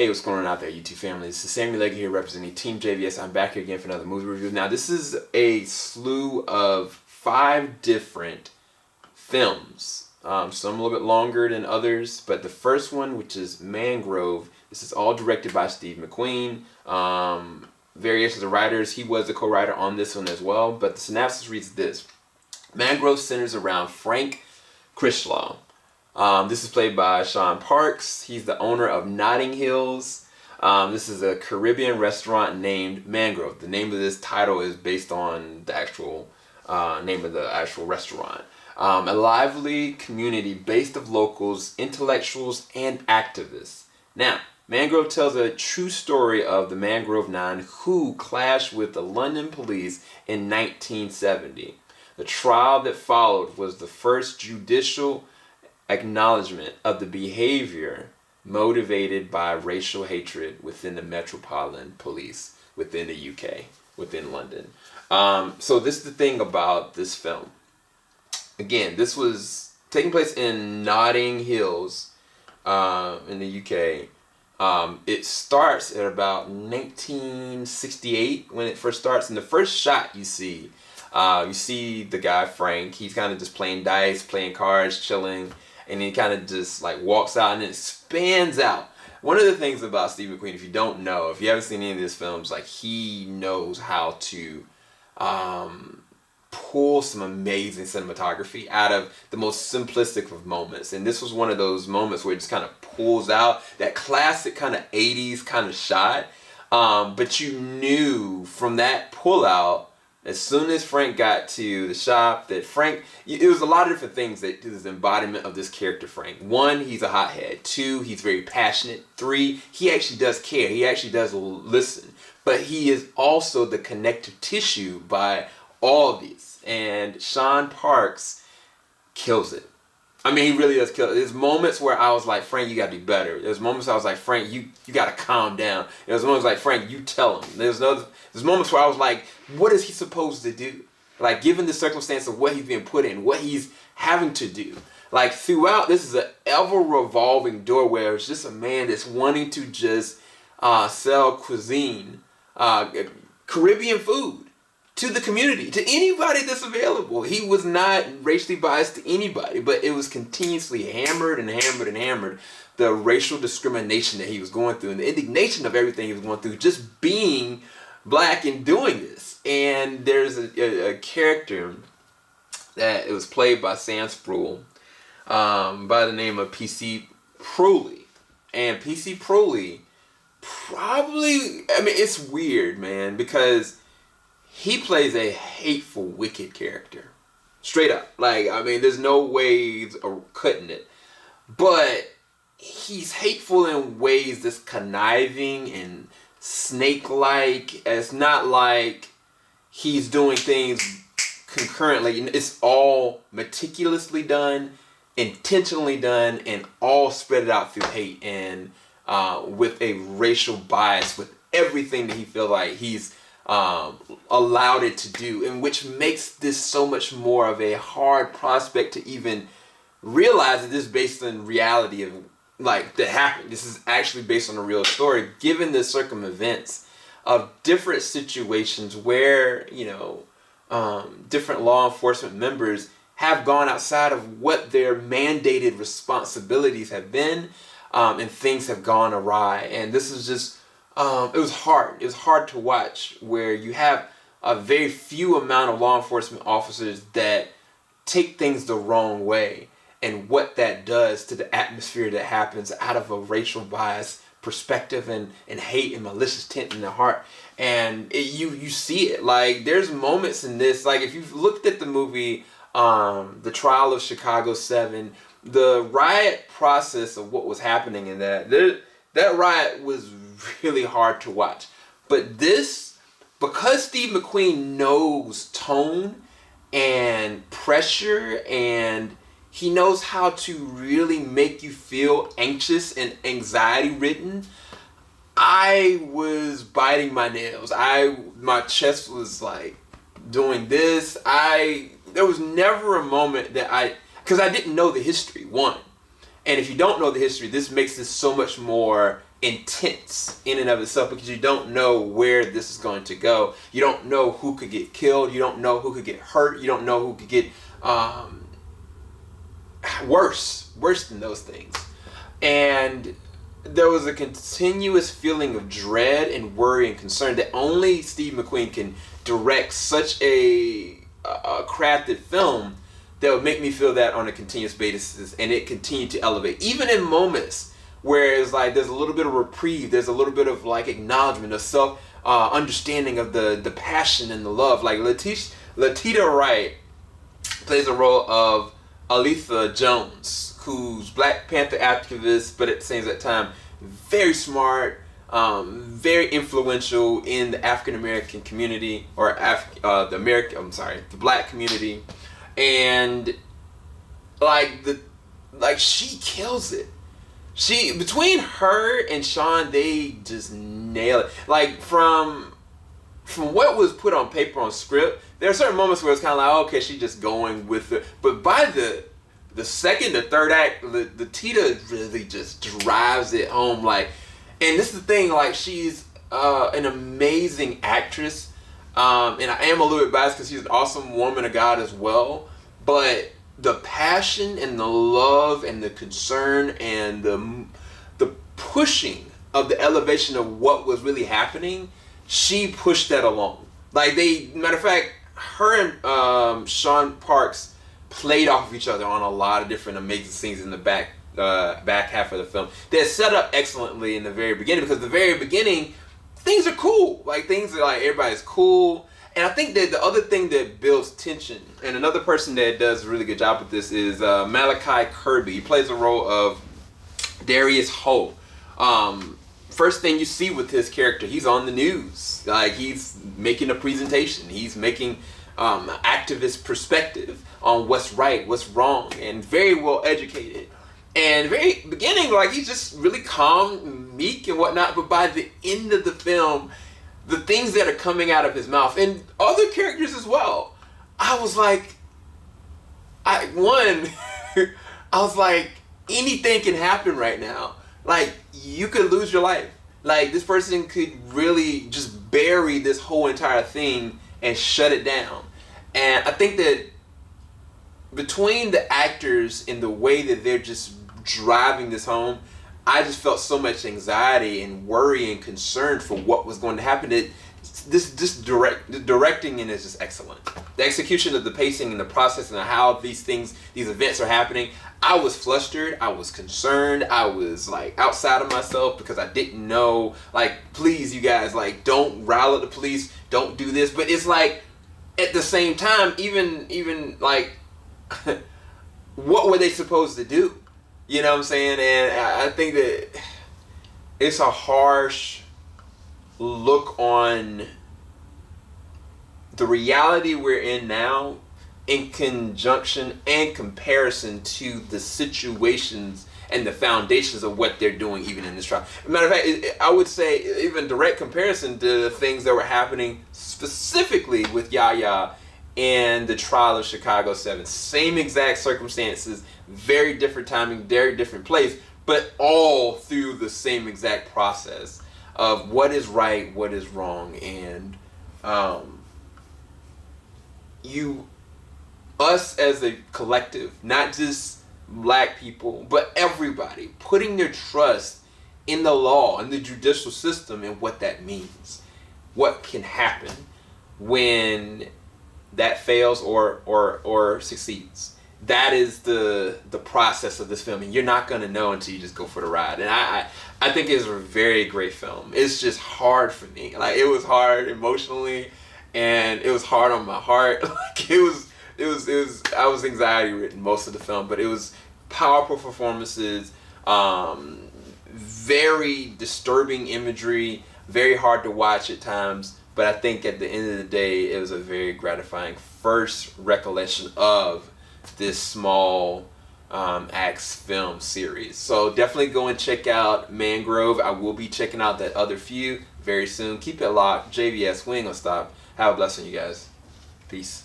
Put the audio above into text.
Hey, what's going on out there, YouTube family? This is Samuel Legge here representing Team JVS. I'm back here again for another movie review. Now, this is a slew of 5 different films. Some a little bit longer than others, but the first one, which is Mangrove, this is all directed by Steve McQueen. Variations of writers, he was the co-writer on this one as well, but the synopsis reads this. Mangrove centers around Frank Crishlaw. This is played by Sean Parks. He's the owner of Notting Hills. This is a Caribbean restaurant named Mangrove. The name of this title is based on the actual name of the actual restaurant. A lively community based of locals, intellectuals, and activists. Now, Mangrove tells a true story of the Mangrove Nine who clashed with the London police in 1970. The trial that followed was the first judicial acknowledgement of the behavior motivated by racial hatred within the Metropolitan Police within the UK, within London. So this is the thing about this film. Again, this was taking place in Notting Hills in the UK. It starts at about 1968 when it first starts. And the first shot you see the guy Frank. He's kind of just playing dice, playing cards, chilling. And he kind of just like walks out and it spans out. One of the things about Steve McQueen, if you don't know, if you haven't seen any of his films, like he knows how to pull some amazing cinematography out of the most simplistic of moments. And this was one of those moments where it just kind of pulls out that classic kind of 80s kind of shot. But you knew from that pull out, as soon as Frank got to the shop, that Frank, it was a lot of different things that is the embodiment of this character, Frank. 1, he's a hothead. 2, he's very passionate. 3, he actually does care. He actually does listen. But he is also the connective tissue by all of these. And Sean Parks kills it. I mean, he really does kill it. There's moments where I was like, Frank, you gotta do better. There's moments I was like, Frank, you gotta calm down. There's moments like, Frank, you tell him. There's moments where I was like, what is he supposed to do? Like, given the circumstance of what he's being put in, what he's having to do. Like, throughout, this is an ever-revolving door where it's just a man that's wanting to just sell cuisine, Caribbean food, to the community, to anybody that's available. He was not racially biased to anybody, but it was continuously hammered and hammered and hammered. The racial discrimination that he was going through and the indignation of everything he was going through, just being black and doing this. And there's a character that it was played by Sam Spruill by the name of P.C. Prouley. And P.C. Prouley probably, I mean, it's weird, man, because he plays a hateful, wicked character. Straight up. Like, I mean, there's no ways of cutting it. But he's hateful in ways that's conniving and snake-like. It's not like he's doing things concurrently. It's all meticulously done, intentionally done, and all spread out through hate and with a racial bias with everything that he feels like he's allowed it to do, and which makes this so much more of a hard prospect to even realize that this is based on reality of like that happened. This is actually based on a real story, given the circumevents of different situations where, you know, different law enforcement members have gone outside of what their mandated responsibilities have been, and things have gone awry. And this is just it was hard. It was hard to watch where you have a very few amount of law enforcement officers that take things the wrong way, and what that does to the atmosphere that happens out of a racial bias perspective and hate and malicious intent in the heart. And you see it. Like, there's moments in this, like if you've looked at the movie The Trial of Chicago 7, the riot process of what was happening in that riot was really hard to watch. But this, because Steve McQueen knows tone and pressure, and he knows how to really make you feel anxious and anxiety ridden, I was biting my nails. My chest was like doing this. There was never a moment that because I didn't know the history, one. And if you don't know the history, this makes this so much more intense in and of itself, because you don't know where this is going to go. You don't know who could get killed. You don't know who could get hurt. You don't know who could get worse than those things. And there was a continuous feeling of dread and worry and concern that only Steve McQueen can direct such a crafted film that would make me feel that on a continuous basis, and it continued to elevate. Even in moments where it's like there's a little bit of reprieve, there's a little bit of like acknowledgement of self understanding of the passion and the love. Like Letitia Wright plays a role of Aletha Jones, who's Black Panther activist, but at the same time very smart, very influential in the African American community, or the Black community, and she kills it. Between her and Sean, they just nail it. Like from what was put on paper on script, there are certain moments where it's kind of like, okay, she's just going with it. But by the second, the third act, the Tita really just drives it home. Like, and this is the thing, like, she's an amazing actress. And I am a little bit biased because she's an awesome woman of God as well. But the passion and the love and the concern and the pushing of the elevation of what was really happening, she pushed that along. Like, matter of fact, her and Sean Parks played off of each other on a lot of different amazing scenes in the back half of the film. They're set up excellently in the very beginning, because the very beginning, things are cool. Like, things are like, everybody's cool. And I think that the other thing that builds tension, and another person that does a really good job with this, is Malachi Kirby. He plays the role of Darius Ho. First thing you see with his character, he's on the news. Like, he's making a presentation. He's making activist perspective on what's right, what's wrong, and very well educated. And very beginning, like, he's just really calm, meek, and whatnot. But by the end of the film, the things that are coming out of his mouth, and other characters as well, I was like, anything can happen right now. Like, you could lose your life. Like, this person could really just bury this whole entire thing and shut it down. And I think that between the actors and the way that they're just driving this home, I just felt so much anxiety and worry and concern for what was going to happen. The directing in is just excellent. The execution of the pacing and the process and how these events are happening, I was flustered, I was concerned, I was like outside of myself, because I didn't know, like, please, you guys, like, don't rile up the police, don't do this. But it's like, at the same time, even like, what were they supposed to do? You know what I'm saying? And I think that it's a harsh look on the reality we're in now, in conjunction and comparison to the situations and the foundations of what they're doing even in this trial. Matter of fact, I would say even direct comparison to the things that were happening specifically with Yahya in the trial of Chicago 7. Same exact circumstances, very different timing, very different place, but all through the same exact process of what is right, what is wrong. And us as a collective, not just Black people, but everybody, putting their trust in the law and the judicial system and what that means. What can happen when that fails or succeeds. That is the process of this film, and you're not going to know until you just go for the ride. And I think it's a very great film. It's just hard for me. Like, it was hard emotionally, and it was hard on my heart. Like, I was anxiety ridden most of the film, but it was powerful performances, very disturbing imagery, very hard to watch at times. But I think at the end of the day, it was a very gratifying first recollection of this small acts film series. So definitely go and check out Mangrove. I will be checking out that other few very soon. Keep it locked. JVS, we ain't gonna stop. Have a blessing, you guys. Peace.